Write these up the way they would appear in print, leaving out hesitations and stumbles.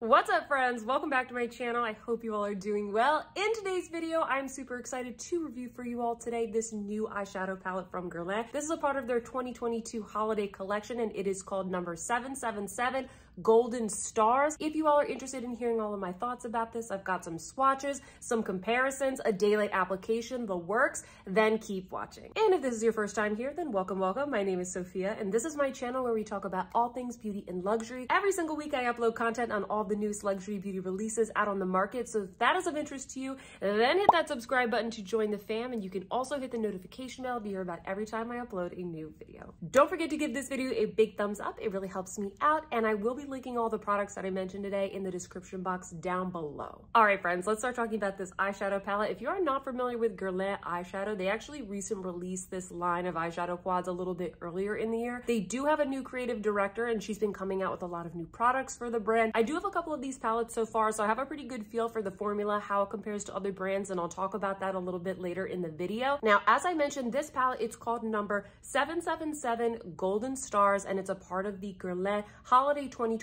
What's up, friends? Welcome back to my channel. I hope you all are doing well. In today's video, I'm super excited to review for you all today this new eyeshadow palette from Guerlain. This is a part of their 2022 holiday collection, and it is called number 777 Golden Stars. If you all are interested in hearing all of my thoughts about this, I've got some swatches, some comparisons, a daylight application, the works, then keep watching. And if this is your first time here, then welcome, welcome. My name is Sophia, and this is my channel where we talk about all things beauty and luxury. Every single week, I upload content on all the newest luxury beauty releases out on the market. So if that is of interest to you, then hit that subscribe button to join the fam, and you can also hit the notification bell to hear about every time I upload a new video. Don't forget to give this video a big thumbs up. It really helps me out, and I will be linking all the products that I mentioned today in the description box down below. All right, friends, let's start talking about this eyeshadow palette. If you are not familiar with Guerlain eyeshadow, they actually recently released this line of eyeshadow quads a little bit earlier in the year. They do have a new creative director, and she's been coming out with a lot of new products for the brand. I do have a couple of these palettes so far, so I have a pretty good feel for the formula, how it compares to other brands, and I'll talk about that a little bit later in the video. Now, as I mentioned, this palette, it's called number 777 Golden Stars, and it's a part of the Guerlain Holiday 2022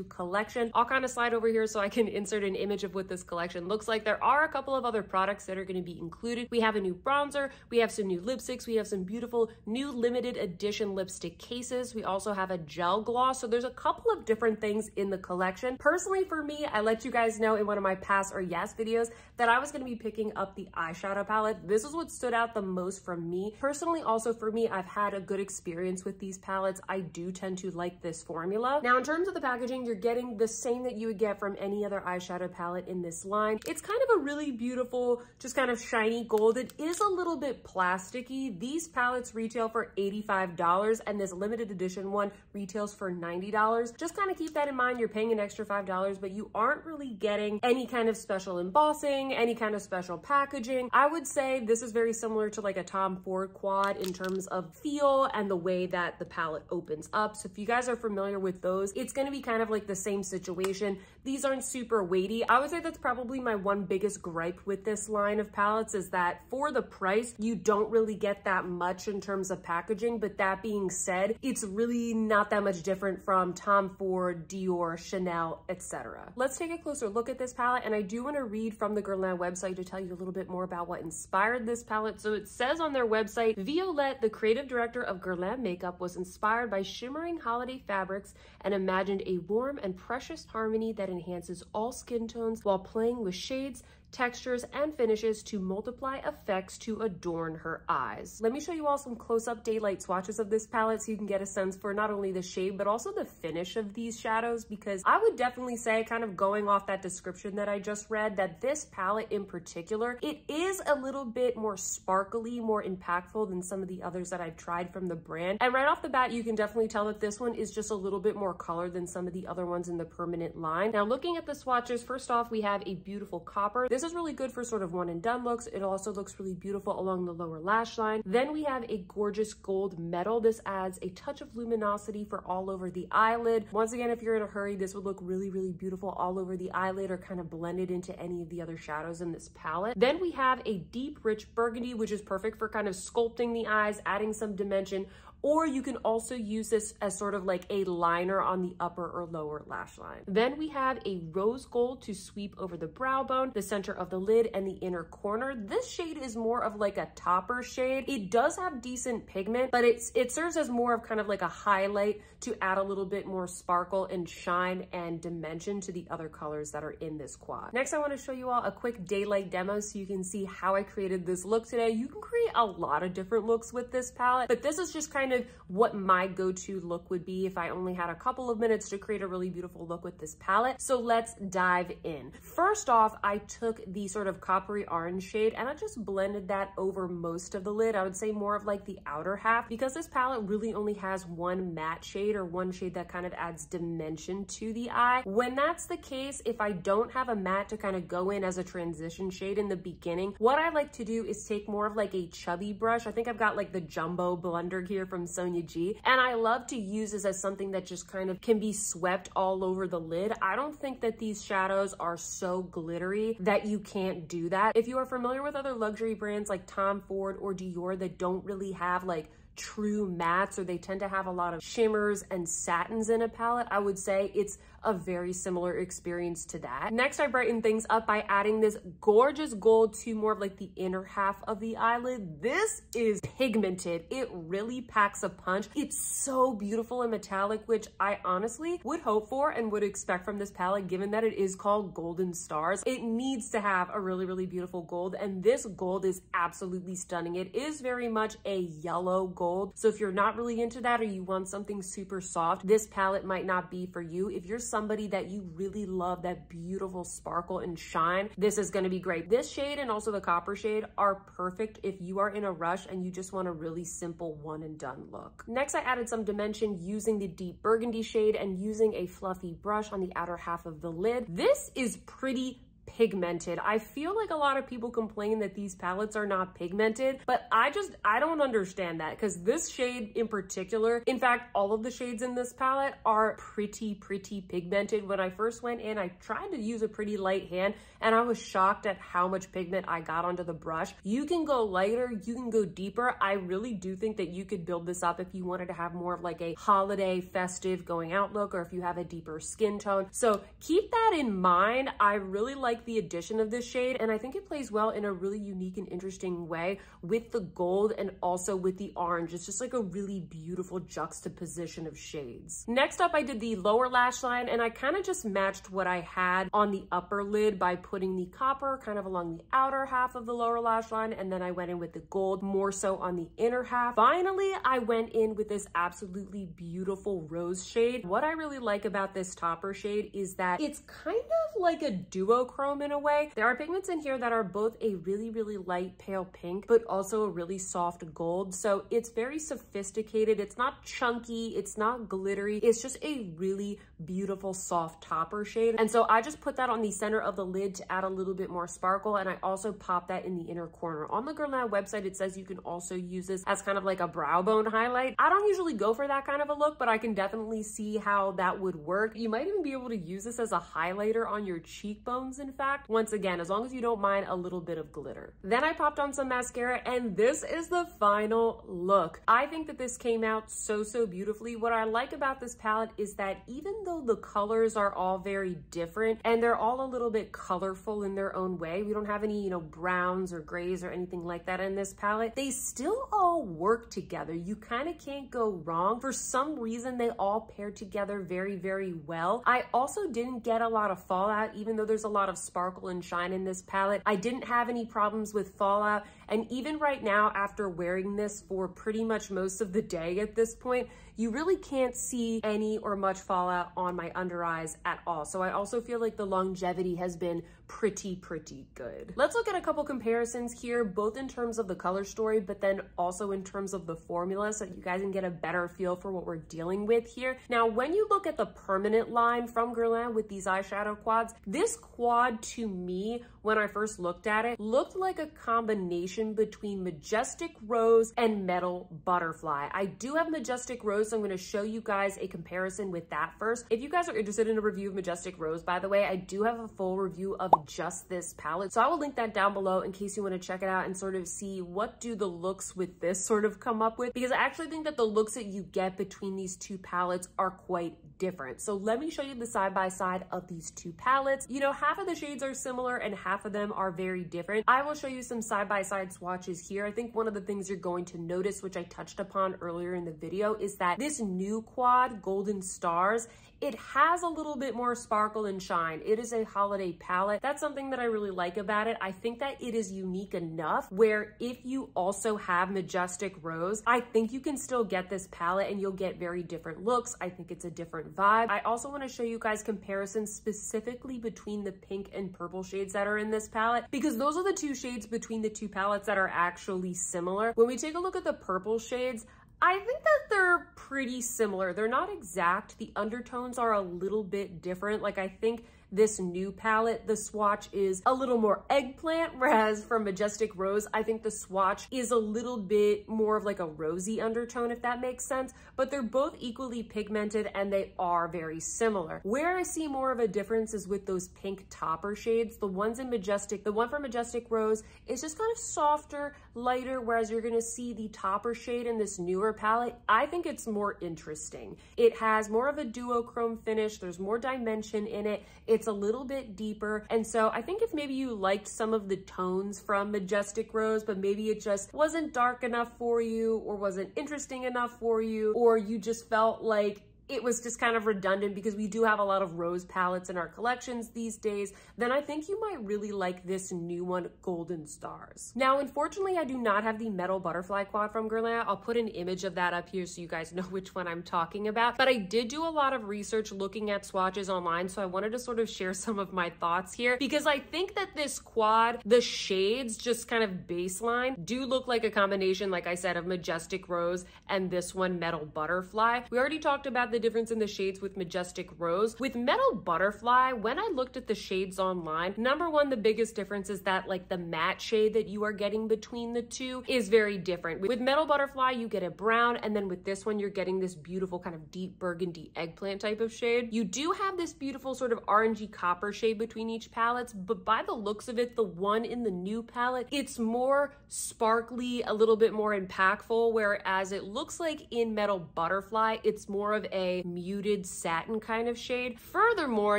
collection. I'll kind of slide over here so I can insert an image of what this collection looks like. There are a couple of other products that are going to be included. We have a new bronzer, we have some new lipsticks, we have some beautiful new limited edition lipstick cases. We also have a gel gloss, so there's a couple of different things in the collection. Personally, for me, I let you guys know in one of my past or yes videos that I was going to be picking up the eyeshadow palette. This is what stood out the most from me. Personally, also for me, I've had a good experience with these palettes. I do tend to like this formula. Now, in terms of the packaging, you're getting the same that you would get from any other eyeshadow palette in this line. It's kind of a really beautiful, just kind of shiny gold. It is a little bit plasticky. These palettes retail for $85, and this limited edition one retails for $90. Just kind of keep that in mind. You're paying an extra $5, but you aren't really getting any kind of special embossing, any kind of special packaging. I would say this is very similar to like a Tom Ford quad in terms of feel and the way that the palette opens up. So if you guys are familiar with those, it's going to be kind of like the same situation. These aren't super weighty. I would say that's probably my one biggest gripe with this line of palettes, is that for the price, you don't really get that much in terms of packaging. But that being said, it's really not that much different from Tom Ford, Dior, Chanel, etc. Let's take a closer look at this palette, and I do want to read from the Guerlain website to tell you a little bit more about what inspired this palette. So it says on their website, Violette, the creative director of Guerlain Makeup, was inspired by shimmering holiday fabrics and imagined a warm and precious harmony that enhances all skin tones while playing with shades, textures, and finishes to multiply effects to adorn her eyes. Let me show you all some close-up daylight swatches of this palette so you can get a sense for not only the shade, but also the finish of these shadows, because I would definitely say, kind of going off that description that I just read, that this palette in particular, it is a little bit more sparkly, more impactful than some of the others that I've tried from the brand. And right off the bat, you can definitely tell that this one is just a little bit more color than some of the other ones in the permanent line. Now, looking at the swatches, first off, we have a beautiful copper. This is really good for sort of one and done looks. It also looks really beautiful along the lower lash line. Then we have a gorgeous gold metal. This adds a touch of luminosity for all over the eyelid. Once again, if you're in a hurry, this would look really, really beautiful all over the eyelid or kind of blended into any of the other shadows in this palette. Then we have a deep, rich burgundy, which is perfect for kind of sculpting the eyes, adding some dimension, or you can also use this as sort of like a liner on the upper or lower lash line. Then we have a rose gold to sweep over the brow bone, the center of the lid, and the inner corner. This shade is more of like a topper shade. It does have decent pigment, but it serves as more of kind of like a highlight to add a little bit more sparkle and shine and dimension to the other colors that are in this quad. Next, I want to show you all a quick daylight demo so you can see how I created this look today. You can create a lot of different looks with this palette, but this is just kind of what my go-to look would be if I only had a couple of minutes to create a really beautiful look with this palette. So let's dive in. First off, I took the sort of coppery orange shade and I just blended that over most of the lid. I would say more of like the outer half, because this palette really only has one matte shade or one shade that kind of adds dimension to the eye. When that's the case, if I don't have a matte to kind of go in as a transition shade in the beginning, what I like to do is take more of like a chubby brush. I think I've got like the jumbo blender here from Sonia G, and I love to use this as something that just kind of can be swept all over the lid. I don't think that these shadows are so glittery that you can't do that. If you are familiar with other luxury brands like Tom Ford or Dior that don't really have like true mattes, or they tend to have a lot of shimmers and satins in a palette, I would say it's a very similar experience to that. Next, I brightened things up by adding this gorgeous gold to more of like the inner half of the eyelid. This is pigmented. It really packs a punch. It's so beautiful and metallic, which I honestly would hope for and would expect from this palette, given that it is called Golden Stars. It needs to have a really, really beautiful gold, and this gold is absolutely stunning. It is very much a yellow gold, so if you're not really into that or you want something super soft, this palette might not be for you. If you're somebody that you really love that beautiful sparkle and shine, this is going to be great. This shade and also the copper shade are perfect if you are in a rush and you just want a really simple one and done look. Next, I added some dimension using the deep burgundy shade and using a fluffy brush on the outer half of the lid. This is pretty pigmented. I feel like a lot of people complain that these palettes are not pigmented, but I don't understand that, because this shade in particular, in fact, all of the shades in this palette are pretty pigmented. When I first went in, I tried to use a pretty light hand and I was shocked at how much pigment I got onto the brush. You can go lighter, you can go deeper. I really do think that you could build this up if you wanted to have more of like a holiday festive going out look, or if you have a deeper skin tone. So keep that in mind. I really like the addition of this shade, and I think it plays well in a really unique and interesting way with the gold and also with the orange. It's just like a really beautiful juxtaposition of shades. Next up, I did the lower lash line, and I kind of just matched what I had on the upper lid by putting the copper kind of along the outer half of the lower lash line, and then I went in with the gold more so on the inner half. Finally, I went in with this absolutely beautiful rose shade. What I really like about this topper shade is that it's kind of like a duochrome in a way. There are pigments in here that are both a really light pale pink, but also a really soft gold. So it's very sophisticated. It's not chunky. It's not glittery. It's just a really beautiful soft topper shade. And so I just put that on the center of the lid to add a little bit more sparkle. And I also popped that in the inner corner. On the Guerlain website, it says you can also use this as kind of like a brow bone highlight. I don't usually go for that kind of a look, but I can definitely see how that would work. You might even be able to use this as a highlighter on your cheekbones, in fact. Once again, as long as you don't mind a little bit of glitter. Then I popped on some mascara, and this is the final look. I think that this came out so beautifully. What I like about this palette is that even though the colors are all very different and they're all a little bit colorful in their own way, we don't have any, browns or grays or anything like that in this palette, they still all work together. You kind of can't go wrong. For some reason, they all pair together very well. I also didn't get a lot of fallout, even though there's a lot of sparkle and shine in this palette. I didn't have any problems with fallout, and even right now, after wearing this for pretty much most of the day at this point, you really can't see any or much fallout on my under eyes at all. So I also feel like the longevity has been pretty good. Let's look at a couple comparisons here, both in terms of the color story, but then also in terms of the formula, so that you guys can get a better feel for what we're dealing with here. Now, when you look at the permanent line from Guerlain with these eyeshadow quads, this quad to me, when I first looked at it, looked like a combination between Majestic Rose and Metal Butterfly. I do have Majestic Rose, so I'm going to show you guys a comparison with that first. If you guys are interested in a review of Majestic Rose, by the way, I do have a full review of just this palette, so I will link that down below in case you want to check it out and sort of see what do the looks with this sort of come up with, because I actually think that the looks that you get between these two palettes are quite different. So let me show you the side by side of these two palettes. Half of the shades are similar and half of them are very different. I will show you some side by side swatches here. I think one of the things you're going to notice, which I touched upon earlier in the video, is that this new quad, Golden Stars, it has a little bit more sparkle and shine. It is a holiday palette. That's something that I really like about it. I think that it is unique enough where if you also have Majestic Rose, I think you can still get this palette and you'll get very different looks. I think it's a different vibe. I also want to show you guys comparisons specifically between the pink and purple shades that are in this palette, because those are the two shades between the two palettes that are actually similar. When we take a look at the purple shades, I think that they're pretty similar. They're not exact. The undertones are a little bit different. Like, I think this new palette, the swatch is a little more eggplant, whereas from Majestic Rose, I think the swatch is a little bit more of like a rosy undertone, if that makes sense, but they're both equally pigmented and they are very similar. Where I see more of a difference is with those pink topper shades. The ones in Majestic, the one from Majestic Rose is just kind of softer, lighter, whereas you're gonna see the topper shade in this newer palette, I think it's more interesting. It has more of a duochrome finish, there's more dimension in it, it's a little bit deeper, and so I think if maybe you liked some of the tones from Majestic Rose, but maybe it just wasn't dark enough for you, or wasn't interesting enough for you, or you just felt like it was just kind of redundant because we do have a lot of rose palettes in our collections these days, then I think you might really like this new one, Golden Stars. Now, unfortunately, I do not have the Metal Butterfly quad from Guerlain. I'll put an image of that up here so you guys know which one I'm talking about, but I did do a lot of research looking at swatches online, so I wanted to sort of share some of my thoughts here because I think that this quad, the shades just kind of baseline do look like a combination, like I said, of Majestic Rose and this one, Metal Butterfly. We already talked about the difference in the shades with Majestic Rose. With Metal Butterfly, when I looked at the shades online, number one, the biggest difference is that like the matte shade that you are getting between the two is very different. With Metal Butterfly, you get a brown, and then with this one, you're getting this beautiful kind of deep burgundy eggplant type of shade. You do have this beautiful sort of orangey copper shade between each palettes, but by the looks of it, the one in the new palette, it's more sparkly, a little bit more impactful, whereas it looks like in Metal Butterfly, it's more of a muted satin kind of shade. Furthermore,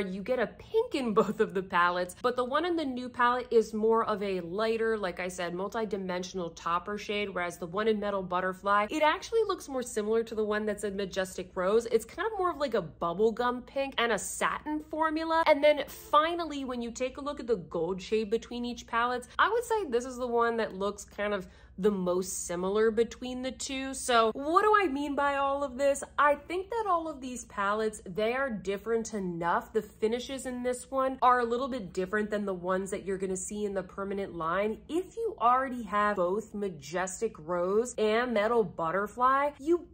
you get a pink in both of the palettes, but the one in the new palette is more of a lighter, like I said, multi-dimensional topper shade, whereas the one in Metal Butterfly, it actually looks more similar to the one that's in Majestic Rose. It's kind of more of like a bubblegum pink and a satin formula. And then finally, when you take a look at the gold shade between each palettes, I would say this is the one that looks kind of the most similar between the two. So what do I mean by all of this? I think that all of these palettes, they are different enough. The finishes in this one are a little bit different than the ones that you're gonna see in the permanent line. If you already have both Majestic Rose and Metal Butterfly, you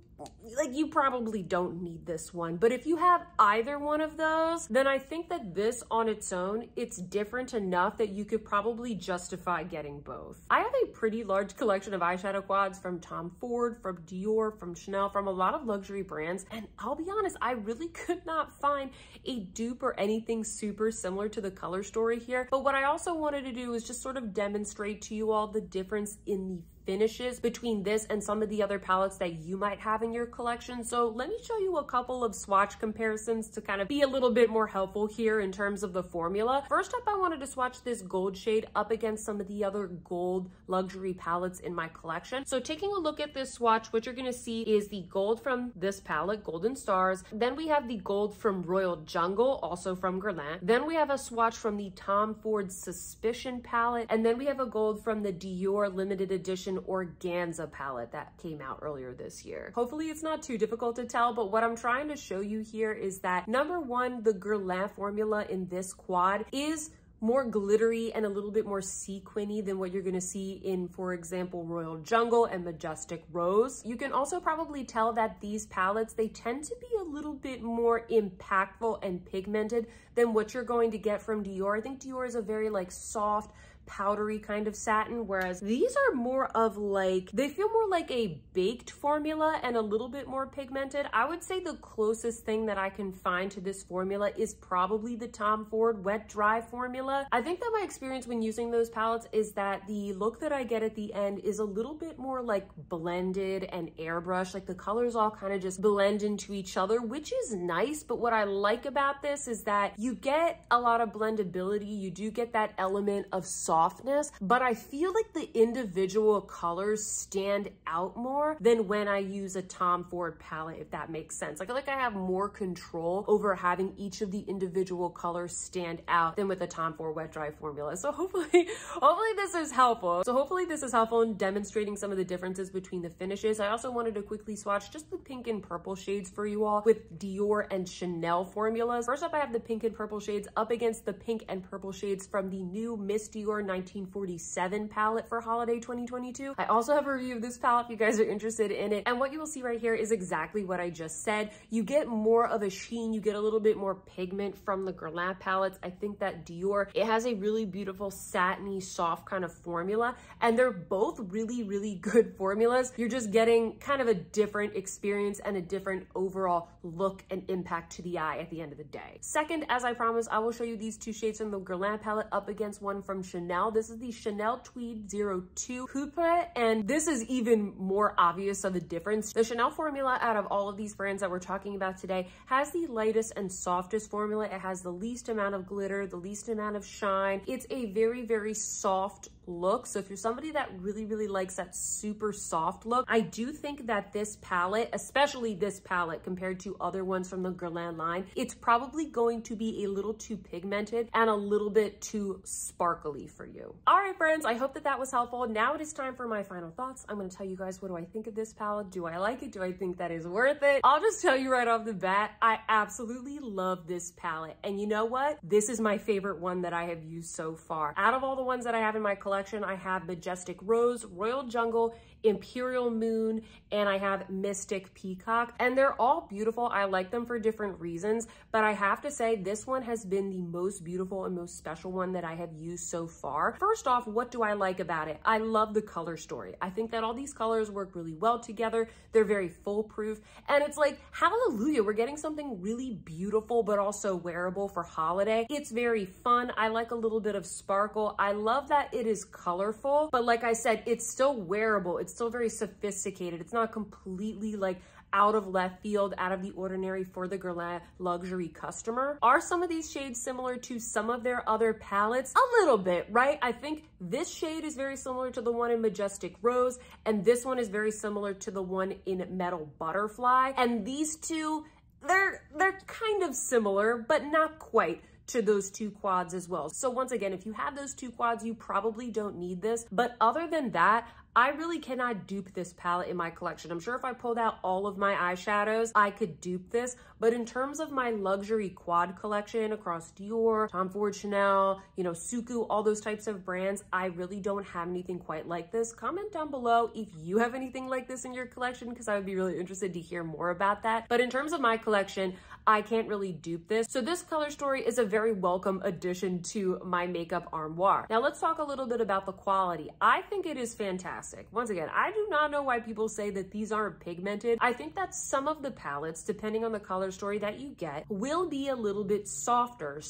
probably don't need this one. But if you have either one of those, then I think that this on its own, it's different enough that you could probably justify getting both. I have a pretty large collection of eyeshadow quads from Tom Ford, from Dior, from Chanel, from a lot of luxury brands. And I'll be honest, I really could not find a dupe or anything super similar to the color story here. But what I also wanted to do is just sort of demonstrate to you all the difference in the finishes between this and some of the other palettes that you might have in your collection. So let me show you a couple of swatch comparisons to kind of be a little bit more helpful here in terms of the formula. First up, I wanted to swatch this gold shade up against some of the other gold luxury palettes in my collection. So taking a look at this swatch, what you're gonna see is the gold from this palette, Golden Stars. Then we have the gold from Royal Jungle, also from Guerlain. Then we have a swatch from the Tom Ford Suspicion palette. And then we have a gold from the Dior limited edition Organza palette that came out earlier this year. Hopefully it's not too difficult to tell, but what I'm trying to show you here is that number one, the Guerlain formula in this quad is more glittery and a little bit more sequiny than what you're gonna see in, for example, Royal Jungle and Majestic Rose. You can also probably tell that these palettes, they tend to be a little bit more impactful and pigmented than what you're going to get from Dior. I think Dior is a very like soft, powdery kind of satin, whereas these are more of like, they feel more like a baked formula and a little bit more pigmented. I would say the closest thing that I can find to this formula is probably the Tom Ford Wet Dry formula. I think that my experience when using those palettes is that the look that I get at the end is a little bit more like blended and airbrushed, like the colors all kind of just blend into each other, which is nice. But what I like about this is that you get a lot of blendability. You do get that element of softness, but I feel like the individual colors stand out more than when I use a Tom Ford palette, if that makes sense. I feel like I have more control over having each of the individual colors stand out than with a Tom Ford Wet Dry formula. So hopefully this is helpful. So hopefully this is helpful in demonstrating some of the differences between the finishes. I also wanted to quickly swatch just the pink and purple shades for you all with Dior and Chanel formulas. First up, I have the pink and purple shades up against the pink and purple shades from the new Miss Dior Dior 1947 palette for holiday 2022. I also have a review of this palette if you guys are interested in it. And what you will see right here is exactly what I just said. You get more of a sheen, you get a little bit more pigment from the Guerlain palettes. I think that Dior, it has a really beautiful satiny, soft kind of formula, and they're both really, really good formulas. You're just getting kind of a different experience and a different overall look and impact to the eye at the end of the day. Second, as I promised, I will show you these two shades from the Guerlain palette up against one from Chanel. This is the Chanel Tweed 02 Pourpre, and this is even more obvious of a difference. The Chanel formula out of all of these brands that we're talking about today has the lightest and softest formula. It has the least amount of glitter, the least amount of shine. It's a very, very soft look. So if you're somebody that really, really likes that super soft look, I do think that this palette, especially this palette compared to other ones from the Guerlain line, it's probably going to be a little too pigmented and a little bit too sparkly for you. All right, friends, I hope that that was helpful. Now it is time for my final thoughts. I'm going to tell you guys, what do I think of this palette? Do I like it? Do I think that is worth it? I'll just tell you right off the bat, I absolutely love this palette. And you know what? This is my favorite one that I have used so far. Out of all the ones that I have in my collection, I have Majestic Rose, Royal Jungle, Imperial Moon, and I have Mystic Peacock, and they're all beautiful. I like them for different reasons, but I have to say this one has been the most beautiful and most special one that I have used so far. First off, what do I like about it? I love the color story. I think that all these colors work really well together. They're very foolproof, and it's like, hallelujah, we're getting something really beautiful but also wearable for holiday. It's very fun. I like a little bit of sparkle. I love that it is colorful, but like I said, it's still wearable. It's still very sophisticated. It's not completely like out of left field, out of the ordinary for the Guerlain luxury customer. Are some of these shades similar to some of their other palettes? A little bit, right? I think this shade is very similar to the one in Majestic Rose, and this one is very similar to the one in Metal Butterfly. And these two, they're kind of similar, but not quite to those two quads as well. So once again, if you have those two quads, you probably don't need this. But other than that, I really cannot dupe this palette in my collection. I'm sure if I pulled out all of my eyeshadows, I could dupe this. But in terms of my luxury quad collection across Dior, Tom Ford, Chanel, you know, Suku, all those types of brands, I really don't have anything quite like this. Comment down below if you have anything like this in your collection, because I would be really interested to hear more about that. But in terms of my collection, I can't really dupe this. So this color story is a very welcome addition to my makeup armoire. Now let's talk a little bit about the quality. I think it is fantastic. Once again, I do not know why people say that these aren't pigmented. I think that some of the palettes, depending on the color story that you get, will be a little bit softer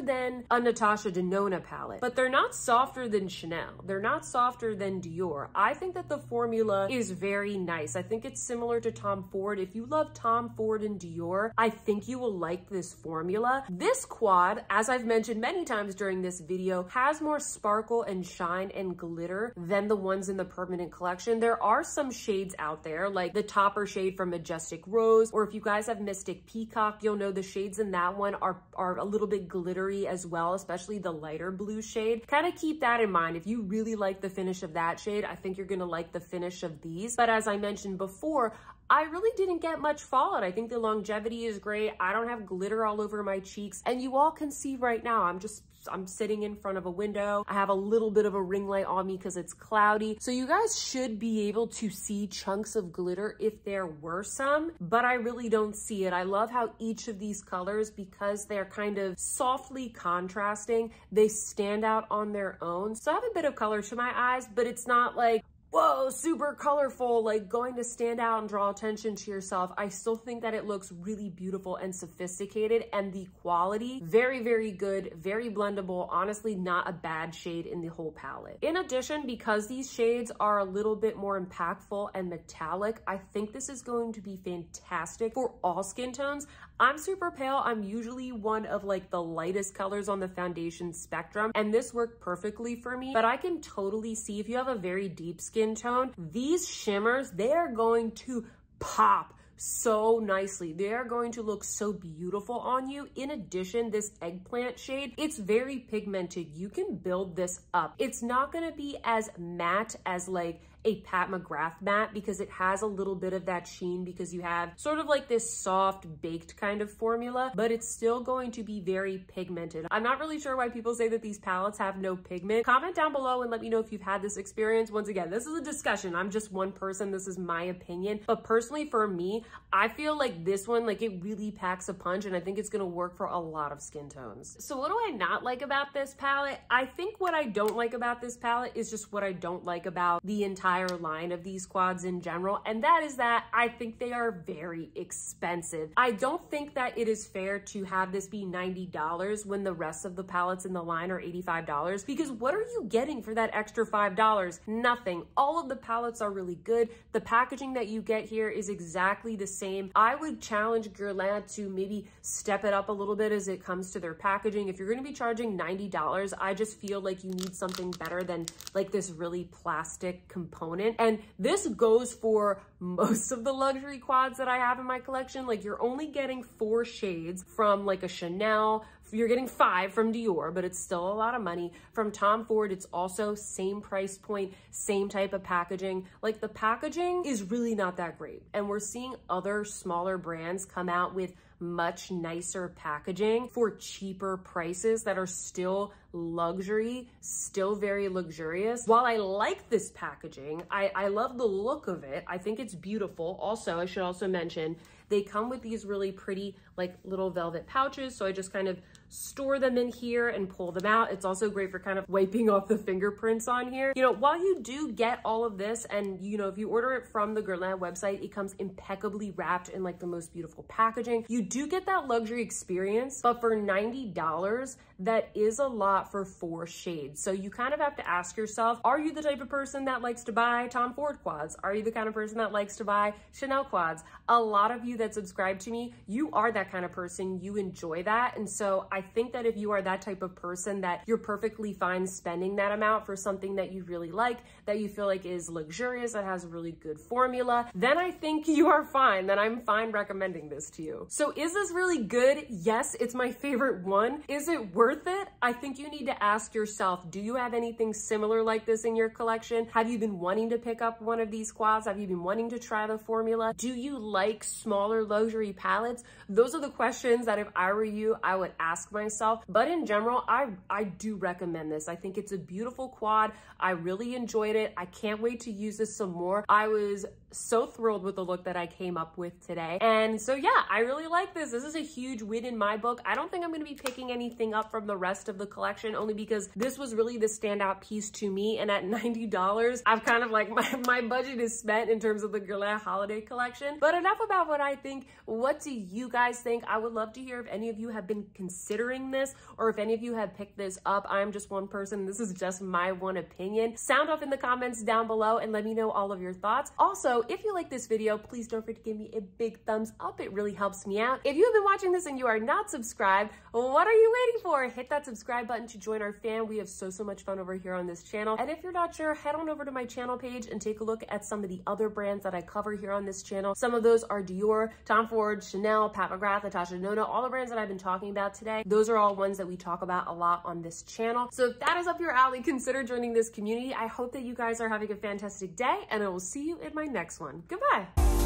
than a Natasha Denona palette, but they're not softer than Chanel. They're not softer than Dior. I think that the formula is very nice. I think it's similar to Tom Ford. If you love Tom Ford and Dior, I think you will like this formula. This quad, as I've mentioned many times during this video, has more sparkle and shine and glitter than the ones in the permanent collection. There are some shades out there, like the topper shade from Majestic Rose, or if you guys have Mystic Peacock, you'll know the shades in that one are a little bit glittery as well, especially the lighter blue shade. Kind of keep that in mind. If you really like the finish of that shade, I think you're gonna like the finish of these. But as I mentioned before, I really didn't get much fallout. I think the longevity is great. I don't have glitter all over my cheeks. And you all can see right now, I'm sitting in front of a window. I have a little bit of a ring light on me because it's cloudy. So you guys should be able to see chunks of glitter if there were some, but I really don't see it. I love how each of these colors, because they're kind of softly contrasting, they stand out on their own. So I have a bit of color to my eyes, but it's not like, whoa, super colorful, like going to stand out and draw attention to yourself. I still think that it looks really beautiful and sophisticated, and the quality, very, very good, very blendable. Honestly, not a bad shade in the whole palette. In addition, because these shades are a little bit more impactful and metallic, I think this is going to be fantastic for all skin tones. I'm super pale. I'm usually one of like the lightest colors on the foundation spectrum, and this worked perfectly for me. But I can totally see if you have a very deep skin tone, these shimmers, they are going to pop so nicely. They are going to look so beautiful on you. In addition, this eggplant shade, it's very pigmented. You can build this up. It's not going to be as matte as like a Pat McGrath matte because it has a little bit of that sheen because you have sort of like this soft baked kind of formula, but it's still going to be very pigmented. I'm not really sure why people say that these palettes have no pigment. Comment down below and let me know if you've had this experience. Once again, this is a discussion. I'm just one person. This is my opinion. But personally for me, I feel like this one, like it really packs a punch, and I think it's gonna work for a lot of skin tones. So what do I not like about this palette? I think what I don't like about this palette is just what I don't like about the entire line of these quads in general, and that is that I think they are very expensive. I don't think that it is fair to have this be $90 when the rest of the palettes in the line are $85, because what are you getting for that extra $5? Nothing. All of the palettes are really good. The packaging that you get here is exactly the same. I would challenge Guerlain to maybe step it up a little bit as it comes to their packaging. If you're going to be charging $90, I just feel like you need something better than like this really plastic component. And this goes for most of the luxury quads that I have in my collection. Like, you're only getting 4 shades from like a Chanel. You're getting 5 from Dior, but it's still a lot of money. From Tom Ford, it's also same price point, same type of packaging. Like, the packaging is really not that great. And we're seeing other smaller brands come out with much nicer packaging for cheaper prices that are still luxury, still very luxurious. While I like this packaging, I love the look of it. I think it's beautiful. Also, I should also mention, they come with these really pretty like little velvet pouches. So I just kind of store them in here and pull them out. It's also great for kind of wiping off the fingerprints on here. You know, while you do get all of this, and you know, if you order it from the Guerlain website, it comes impeccably wrapped in like the most beautiful packaging. You do get that luxury experience, but for $90, that is a lot for 4 shades. So you kind of have to ask yourself, are you the type of person that likes to buy Tom Ford quads? Are you the kind of person that likes to buy Chanel quads? A lot of you that subscribe to me, you are that kind of person. You enjoy that. And so I think that if you are that type of person, that you're perfectly fine spending that amount for something that you really like, that you feel like is luxurious, that has a really good formula, then I think you are fine. Then I'm fine recommending this to you. So is this really good? Yes, it's my favorite one. Is it worth it? I think you need to ask yourself, do you have anything similar like this in your collection? Have you been wanting to pick up one of these quads? Have you been wanting to try the formula? Do you like smaller luxury palettes? Those are the questions that if I were you, I would ask myself. But in general, I do recommend this. I think it's a beautiful quad. I really enjoyed it. I can't wait to use this some more. I was so thrilled with the look that I came up with today. And so yeah, I really like this. This is a huge win in my book. I don't think I'm going to be picking anything up from the rest of the collection, only because this was really the standout piece to me. And at $90, I've kind of like, my budget is spent in terms of the Guerlain holiday collection. But enough about what I think. What do you guys think? I would love to hear if any of you have been considering this, or if any of you have picked this up. I'm just one person. This is just my one opinion. Sound off in the comments down below and let me know all of your thoughts. Also, if you like this video, please don't forget to give me a big thumbs up. It really helps me out. If you have been watching this and you are not subscribed, what are you waiting for? Hit that subscribe button to join our fam. We have so much fun over here on this channel. And if you're not sure, head on over to my channel page and take a look at some of the other brands that I cover here on this channel. Some of those are Dior, Tom Ford, Chanel, Pat McGrath, Natasha Nona, all the brands that I've been talking about today. Those are all ones that we talk about a lot on this channel. So if that is up your alley, consider joining this community. I hope that you guys are having a fantastic day, and I will see you in my next one. Goodbye.